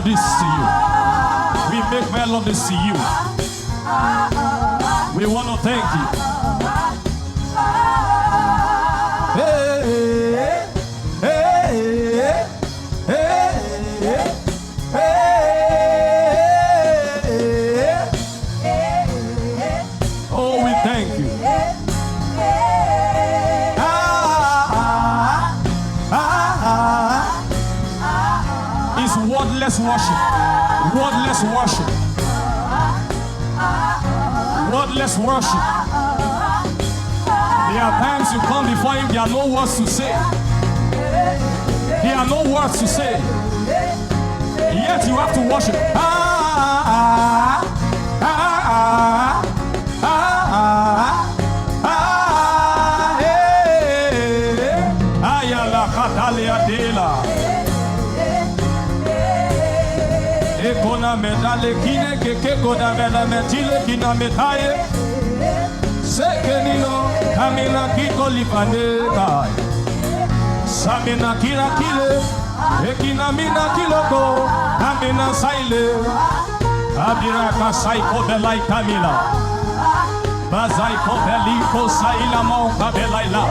melodies to you. We make melodies to you. We want to thank you. Hey, hey, hey, hey. Oh, we thank you. It's wordless worship. Wordless worship. Wordless worship. There are times you come before him, there are no words to say. There are no words to say. Yet you have to worship. Ekona medale kine keke goda mela metile kina metaye sekenino kamina kiko lipane kai samina kira kile ekina mina kiloko kamina saile abira ka saiko belai kamila bazai ko beliko saila mo kabelaila.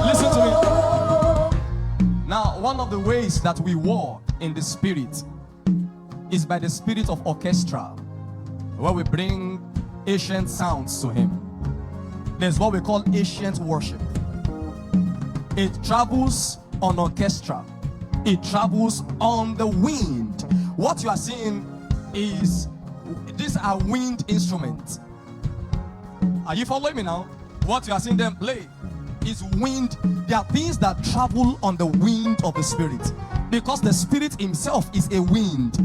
Listen to me. Now, one of the ways that we walk in the spirit is by the spirit of orchestra, where we bring ancient sounds to him. There's what we call ancient worship. It travels on orchestra. It travels on the wind. What you are seeing is, these are wind instruments. Are you following me now? What you are seeing them play is wind. There are things that travel on the wind of the spirit, because the spirit himself is a wind.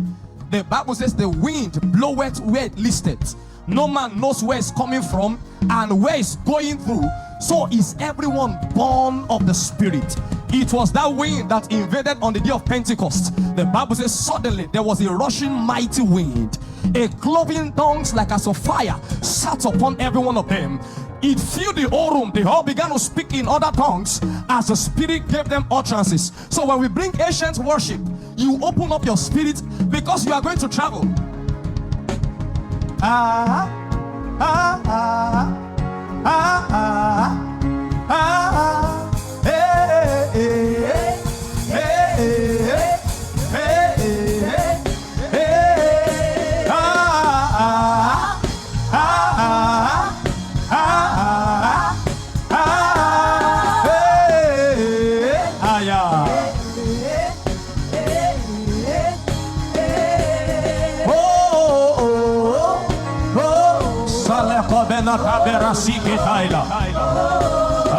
The Bible says the wind bloweth where it listeth. No man knows where it's coming from and where it's going through. So is everyone born of the spirit. It was that wind that invaded on the day of Pentecost. The Bible says suddenly there was a rushing mighty wind. A cloven tongues like as of fire sat upon every one of them. It filled the whole room. They all began to speak in other tongues as the Spirit gave them utterances. So when we bring ancient worship, you open up your spirit, because you are going to travel.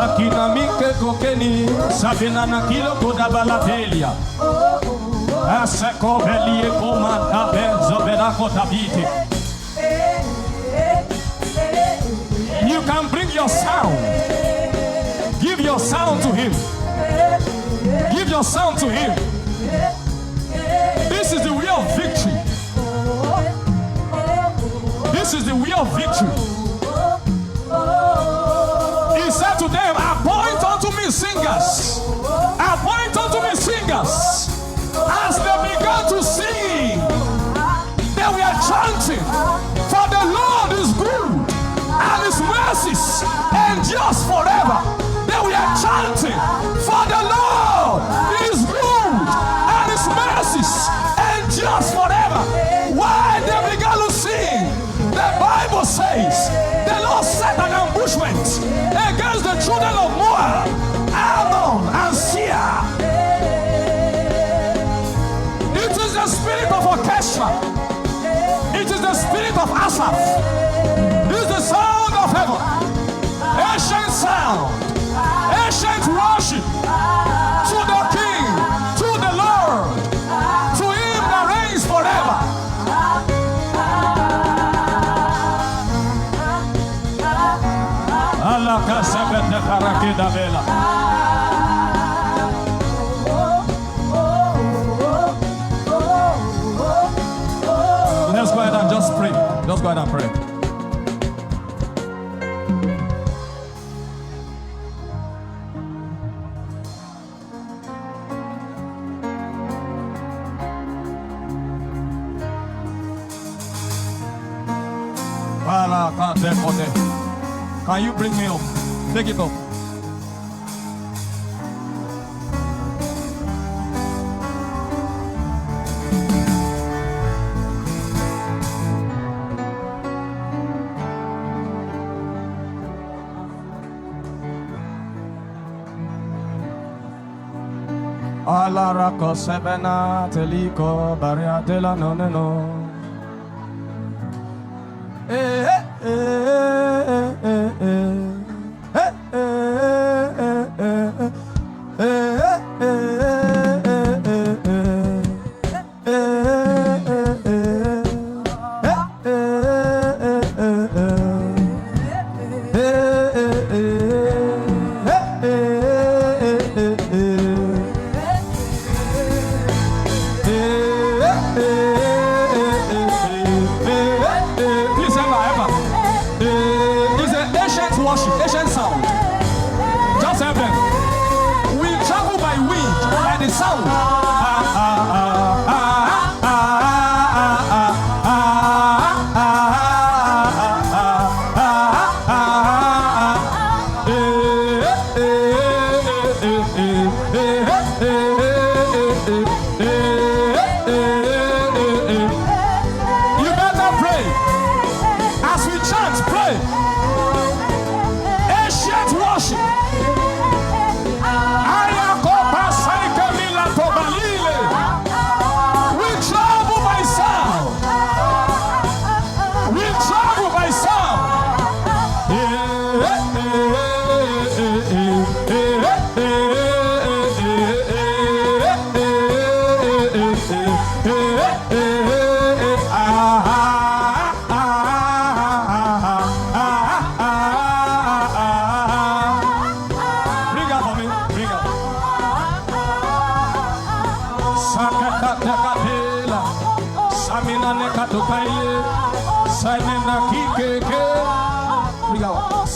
Akina mike kokeni sabina na kilo kodabala telia aseko belie komata benzo berako tabite. You can bring your sound. Give your sound to him. Give your sound to him. This is the way of victory. This is the way of victory. He said to them, appoint unto me singers. Appoint unto me singers. As they began to sing, they were chanting, for the Lord is good, and his mercies endures forever. They were chanting, for the Lord is good, and his mercies endures forever. Why they began to sing? The Bible says the Lord set an ambushment against the children of Moab, Ammon, and Seir. It is the spirit of orchestra. It is the spirit of Asaph. It is the sound of heaven. Ancient sound. Ancient worship to the King, to the Lord, to him that reigns forever. Let's go ahead and just pray. Just go ahead and pray. Can you bring me up? Take it up. Alarako sebena teliko baria de la noneno. Ancient sound. Just help them. We travel by wind, by the sound. You better pray. As we chant, pray.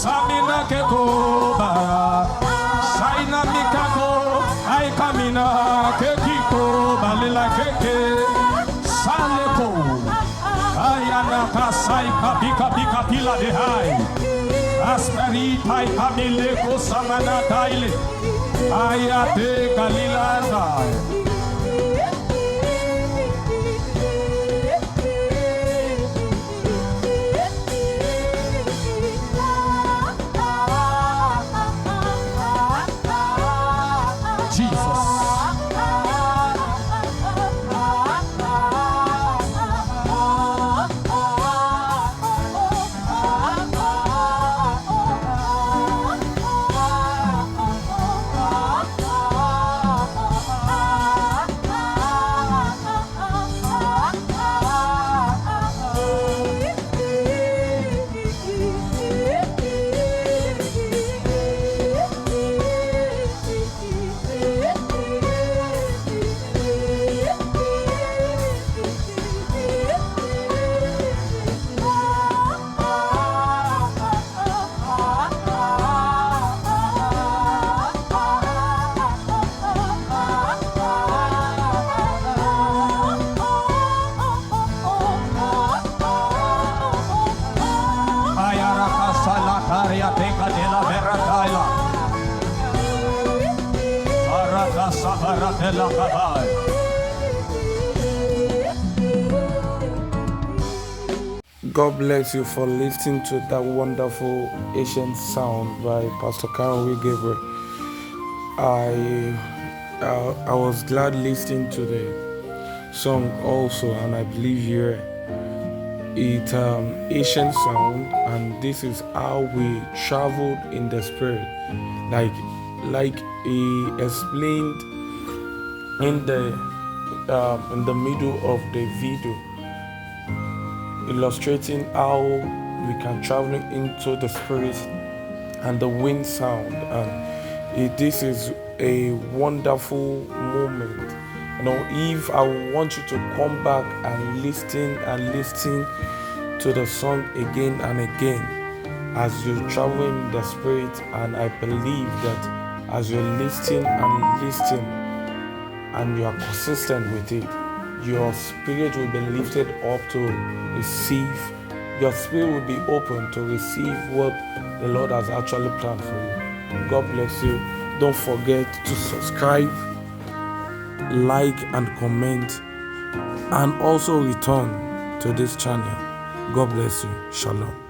Samina keko bara, saina mikako, ai kamina kekiko balila keke, saleko, ayana kasai kapika pika pila de hai, asperi tai kamile ko samana taile, ayate kalila dai. God bless you for listening to that wonderful ancient sound by Pastor Karounwi Gabriel. I was glad listening to the song also, and I believe here it's ancient sound, and this is how we traveled in the spirit, like he explained in the middle of the video, illustrating how we can travel into the spirit and the wind sound. And this is a wonderful moment. If I want you to come back and listen to the song again and again as you travel in the spirit, and I believe that as you listen and you are consistent with it, your spirit will be lifted up to receive your spirit will be open to receive what the Lord has actually planned for you. God bless you. Don't forget to subscribe, like and comment, and also return to this channel. God bless you. Shalom.